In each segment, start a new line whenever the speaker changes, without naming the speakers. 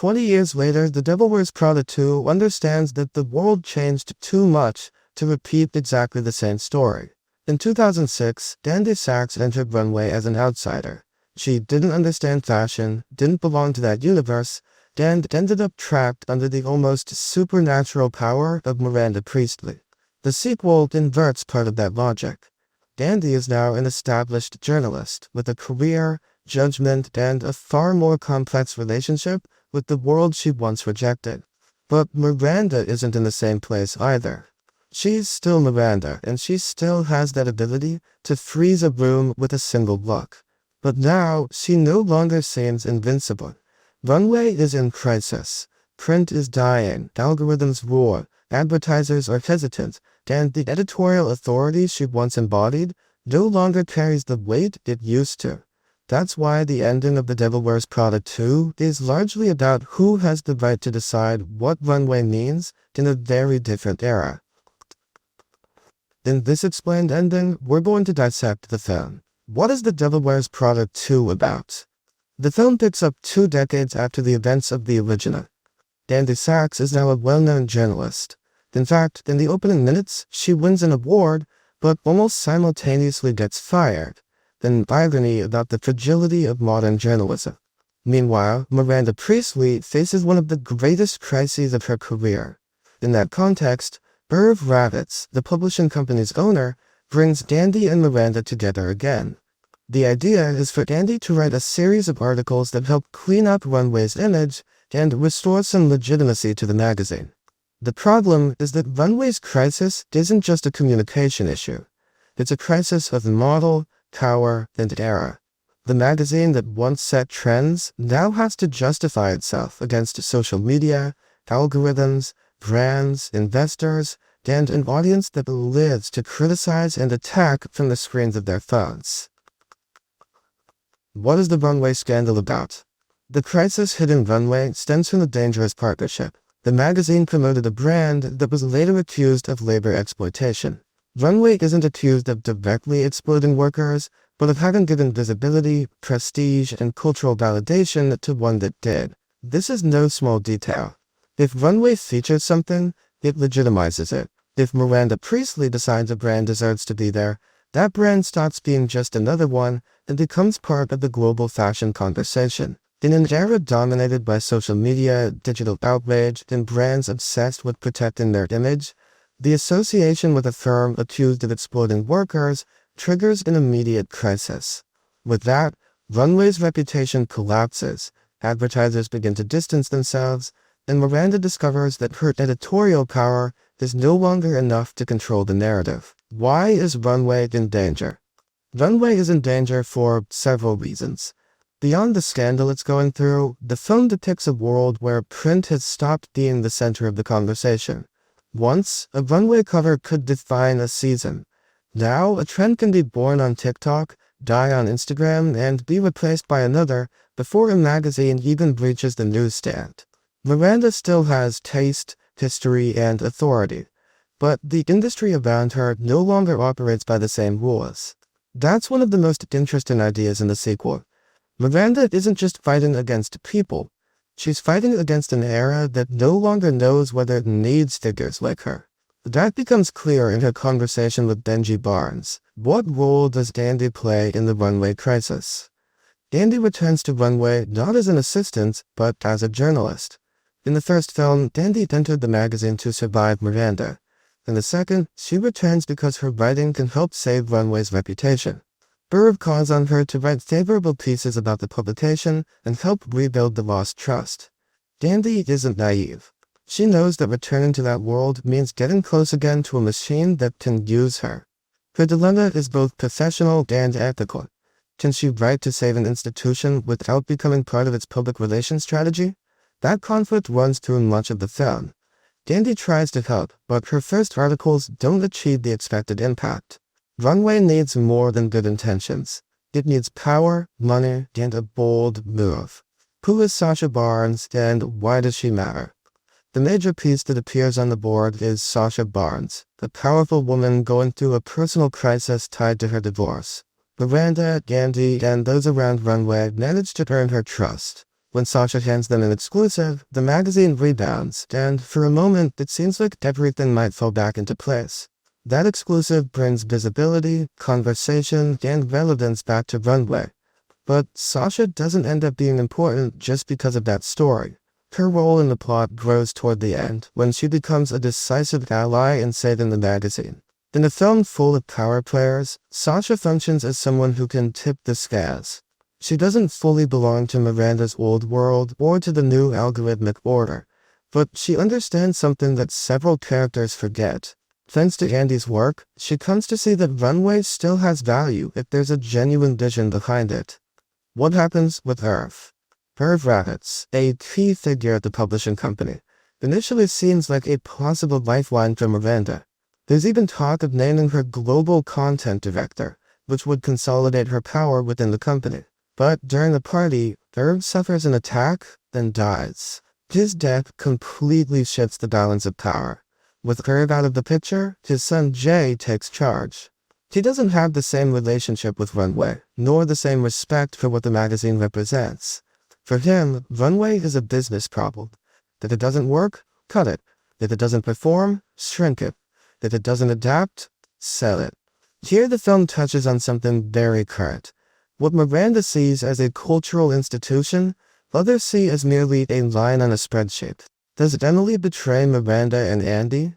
20 years later, The Devil Wears Prada 2 understands that the world changed too much to repeat exactly the same story. In 2006, Dandy Sax entered Runway as an outsider. She didn't understand fashion, didn't belong to that universe, and ended up trapped under the almost supernatural power of Miranda Priestly. The sequel inverts part of that logic. Dandy is now an established journalist with a career, judgment, and a far more complex relationship with the world she once rejected. But Miranda isn't in the same place either. She's still Miranda, and she still has that ability to freeze a room with a single look. But now, she no longer seems invincible. Runway is in crisis. Print is dying, algorithms roar, advertisers are hesitant, and the editorial authority she once embodied no longer carries the weight it used to. That's why the ending of The Devil Wears Prada 2 is largely about who has the right to decide what Runway means in a very different era. In this explained ending, we're going to dissect the film. What is The Devil Wears Prada 2 about? The film picks up 2 decades after the events of the original. Dandy Sax is now a well-known journalist. In fact, in the opening minutes, she wins an award, but almost simultaneously gets fired. An irony about the fragility of modern journalism. Meanwhile, Miranda Priestly faces one of the greatest crises of her career. In that context, Irv Ravitz, the publishing company's owner, brings Dandy and Miranda together again. The idea is for Dandy to write a series of articles that help clean up Runway's image and restore some legitimacy to the magazine. The problem is that Runway's crisis isn't just a communication issue. It's a crisis of model, power, and era. The magazine that once set trends now has to justify itself against social media, algorithms, brands, investors, and an audience that lives to criticize and attack from the screens of their phones. What is the Runway scandal about? The crisis hitting Runway stems from the dangerous partnership. The magazine promoted a brand that was later accused of labor exploitation. Runway isn't accused of directly exploiting workers, but of having given visibility, prestige, and cultural validation to one that did. This is no small detail. If Runway features something, it legitimizes it. If Miranda Priestly decides a brand deserves to be there, that brand stops being just another one and becomes part of the global fashion conversation. In an era dominated by social media, digital outrage, and brands obsessed with protecting their image, the association with a firm accused of exploiting workers triggers an immediate crisis. With that, Runway's reputation collapses, advertisers begin to distance themselves, and Miranda discovers that her editorial power is no longer enough to control the narrative. Why is Runway in danger? Runway is in danger for several reasons. Beyond the scandal it's going through, the film depicts a world where print has stopped being the center of the conversation. Once, a Runway cover could define a season. Now, a trend can be born on TikTok, die on Instagram, and be replaced by another before a magazine even reaches the newsstand. Miranda still has taste, history, and authority, but the industry around her no longer operates by the same rules. That's one of the most interesting ideas in the sequel. Miranda isn't just fighting against people. She's fighting against an era that no longer knows whether it needs figures like her. That becomes clear in her conversation with Benji Barnes. What role does Dandy play in the Runway crisis? Dandy returns to Runway not as an assistant, but as a journalist. In the first film, Dandy entered the magazine to survive Miranda. In the second, she returns because her writing can help save Runway's reputation. Irv calls on her to write favorable pieces about the publication and help rebuild the lost trust. Dandy isn't naive. She knows that returning to that world means getting close again to a machine that can use her. Her dilemma is both professional and ethical. Can she write to save an institution without becoming part of its public relations strategy? That conflict runs through much of the film. Dandy tries to help, but her first articles don't achieve the expected impact. Runway needs more than good intentions. It needs power, money, and a bold move. Who is Sasha Barnes, and why does she matter? The major piece that appears on the board is Sasha Barnes, a powerful woman going through a personal crisis tied to her divorce. Miranda, Dandy, and those around Runway managed to earn her trust. When Sasha hands them an exclusive, the magazine rebounds, and for a moment it seems like everything might fall back into place. That exclusive brings visibility, conversation, and relevance back to Runway. But Sasha doesn't end up being important just because of that story. Her role in the plot grows toward the end, when she becomes a decisive ally in saving the magazine. In a film full of power players, Sasha functions as someone who can tip the scales. She doesn't fully belong to Miranda's old world or to the new algorithmic order, but she understands something that several characters forget. Thanks to Andy's work, she comes to see that Runway still has value if there's a genuine vision behind it. What happens with Irv? Irv Rabbits, a key figure at the publishing company, initially seems like a plausible lifeline for Miranda. There's even talk of naming her global content director, which would consolidate her power within the company. But during the party, Irv suffers an attack, then dies. His death completely shifts the balance of power. With Irv out of the picture, his son Jay takes charge. He doesn't have the same relationship with Runway, nor the same respect for what the magazine represents. For him, Runway is a business problem. If it doesn't work, cut it. If it doesn't perform, shrink it. If it doesn't adapt, sell it. Here the film touches on something very current. What Miranda sees as a cultural institution, others see as merely a line on a spreadsheet. Does Emily betray Miranda and Andy?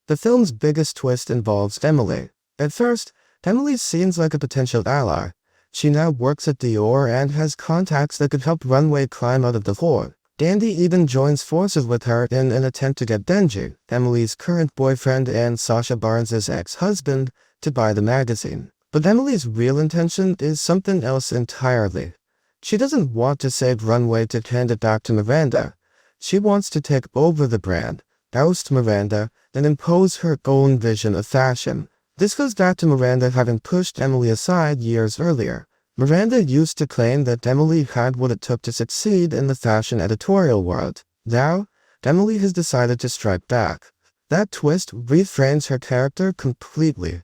The film's biggest twist involves Emily. At first, Emily seems like a potential ally. She now works at Dior and has contacts that could help Runway climb out of the hole. Andy even joins forces with her in an attempt to get Benji, Emily's current boyfriend and Sasha Barnes's ex-husband, to buy the magazine. But Emily's real intention is something else entirely. She doesn't want to save Runway to hand it back to Miranda. She wants to take over the brand, oust Miranda, and impose her own vision of fashion. This goes back to Miranda having pushed Emily aside years earlier. Miranda used to claim that Emily had what it took to succeed in the fashion editorial world. Now, Emily has decided to strike back. That twist reframes her character completely.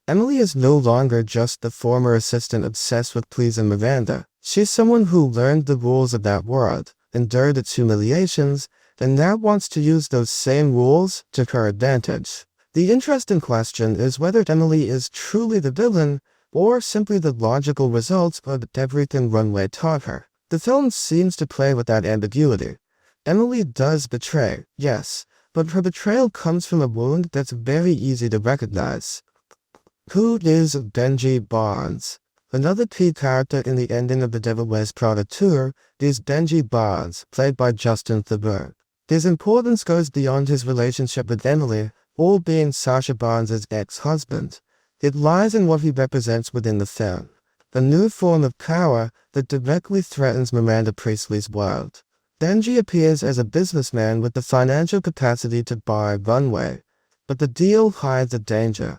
Emily is no longer just the former assistant obsessed with pleasing Miranda. She's someone who learned the rules of that world, endured its humiliations, and now wants to use those same rules to her advantage. The interesting question is whether Emily is truly the villain, or simply the logical result of everything Runway taught her. The film seems to play with that ambiguity. Emily does betray, yes, but her betrayal comes from a wound that's very easy to recognize. Who is Benji Barnes? Another key character in the ending of the Devil Wears Prada tour is Benji Barnes, played by Justin Theroux. His importance goes beyond his relationship with Emily, or being Sasha Barnes's ex-husband. It lies in what he represents within the film, a new form of power that directly threatens Miranda Priestly's world. Benji appears as a businessman with the financial capacity to buy Runway, but the deal hides a danger.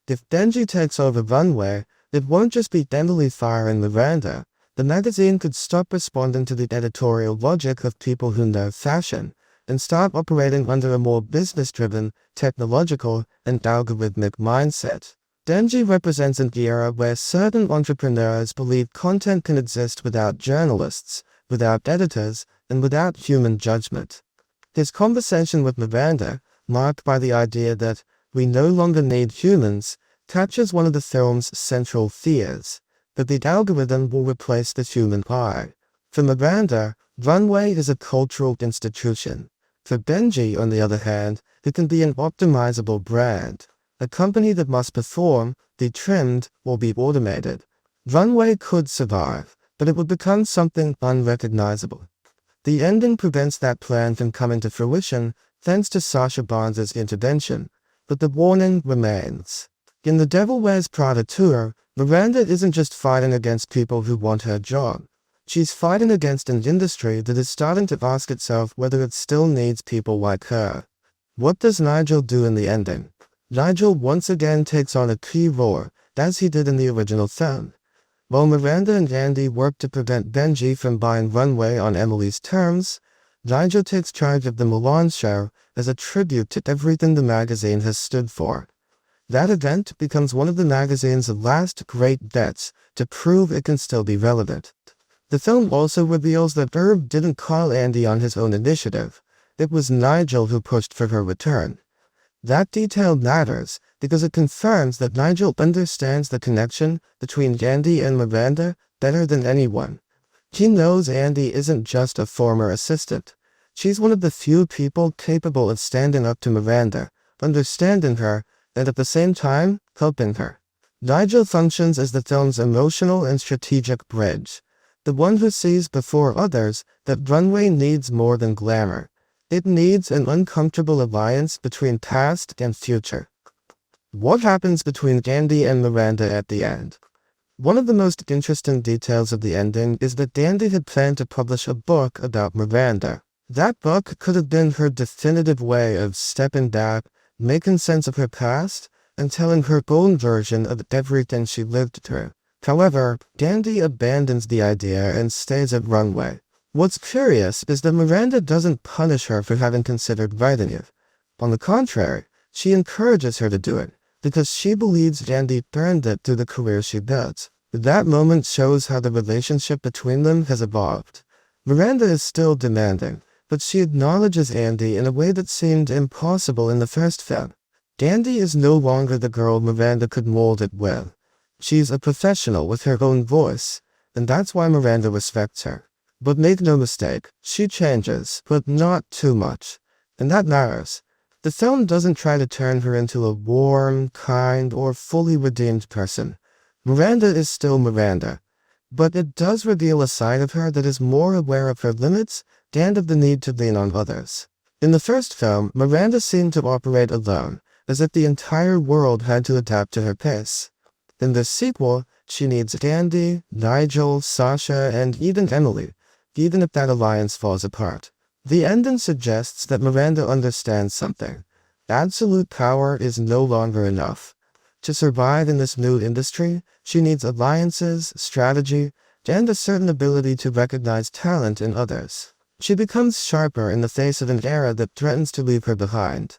If Benji takes over Runway, it won't just be Emily firing Miranda. The magazine could stop responding to the editorial logic of people who know fashion, and start operating under a more business-driven, technological, and algorithmic mindset. Benji represents an era where certain entrepreneurs believe content can exist without journalists, without editors, and without human judgment. His conversation with Miranda, marked by the idea that we no longer need humans, captures one of the film's central fears, that the algorithm will replace the human eye. For Miranda, Runway is a cultural institution. For Benji, on the other hand, it can be an optimizable brand, a company that must perform, be trimmed, or be automated. Runway could survive, but it would become something unrecognizable. The ending prevents that plan from coming to fruition thanks to Sasha Barnes's intervention, but the warning remains. In the Devil Wears Prada tour, Miranda isn't just fighting against people who want her job. She's fighting against an industry that is starting to ask itself whether it still needs people like her. What does Nigel do in the ending? Nigel once again takes on a key role, as he did in the original film. While Miranda and Andy work to prevent Benji from buying Runway on Emily's terms, Nigel takes charge of the Milan show as a tribute to everything the magazine has stood for. That event becomes one of the magazine's last great bets to prove it can still be relevant. The film also reveals that Herb didn't call Andy on his own initiative. It was Nigel who pushed for her return. That detail matters because it confirms that Nigel understands the connection between Andy and Miranda better than anyone. He knows Andy isn't just a former assistant. She's one of the few people capable of standing up to Miranda, understanding her, and at the same time, helping her. Nigel functions as the film's emotional and strategic bridge, the one who sees before others that Runway needs more than glamour. It needs an uncomfortable alliance between past and future. What happens between Andy and Miranda at the end? One of the most interesting details of the ending is that Andy had planned to publish a book about Miranda. That book could have been her definitive way of stepping back, making sense of her past, and telling her own version of everything she lived through. However, Andy abandons the idea and stays at Runway. What's curious is that Miranda doesn't punish her for having considered writing it. On the contrary, she encourages her to do it, because she believes Andy earned it through the career she built. That moment shows how the relationship between them has evolved. Miranda is still demanding, but she acknowledges Andy in a way that seemed impossible in the first film. Andy is no longer the girl Miranda could mold it with. She's a professional with her own voice, and that's why Miranda respects her. But make no mistake, she changes, but not too much. And that matters. The film doesn't try to turn her into a warm, kind, or fully redeemed person. Miranda is still Miranda. But it does reveal a side of her that is more aware of her limits and of the need to lean on others. In the first film, Miranda seemed to operate alone, as if the entire world had to adapt to her pace. In this sequel, she needs Andy, Nigel, Sasha, and even Emily, even if that alliance falls apart. The ending suggests that Miranda understands something. Absolute power is no longer enough. To survive in this new industry, she needs alliances, strategy, and a certain ability to recognize talent in others. She becomes sharper in the face of an era that threatens to leave her behind.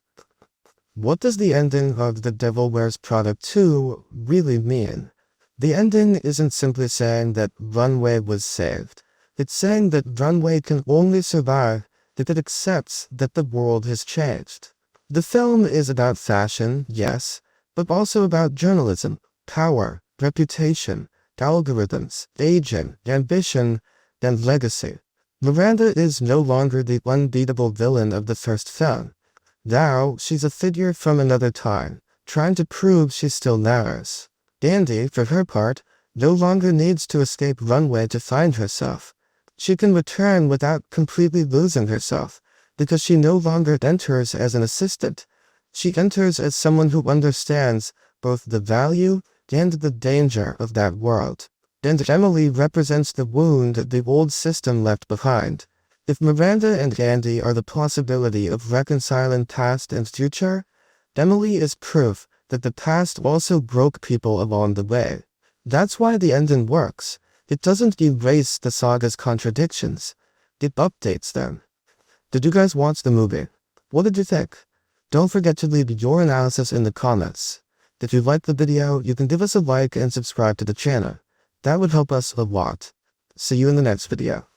What does the ending of The Devil Wears Prada 2 really mean? The ending isn't simply saying that Runway was saved. It's saying that Runway can only survive if it accepts that the world has changed. The film is about fashion, yes, but also about journalism, power, reputation, algorithms, aging, ambition, and legacy. Miranda is no longer the unbeatable villain of the first film. Now, she's a figure from another time, trying to prove she still matters. Andy, for her part, no longer needs to escape Runway to find herself. She can return without completely losing herself, because she no longer enters as an assistant. She enters as someone who understands both the value and the danger of that world. And Emily represents the wound the old system left behind. If Miranda and Andy are the possibility of reconciling past and future, Emily is proof that the past also broke people along the way. That's why the ending works. It doesn't erase the saga's contradictions. It updates them. Did you guys watch the movie? What did you think? Don't forget to leave your analysis in the comments. If you liked the video, you can give us a like and subscribe to the channel. That would help us a lot. See you in the next video.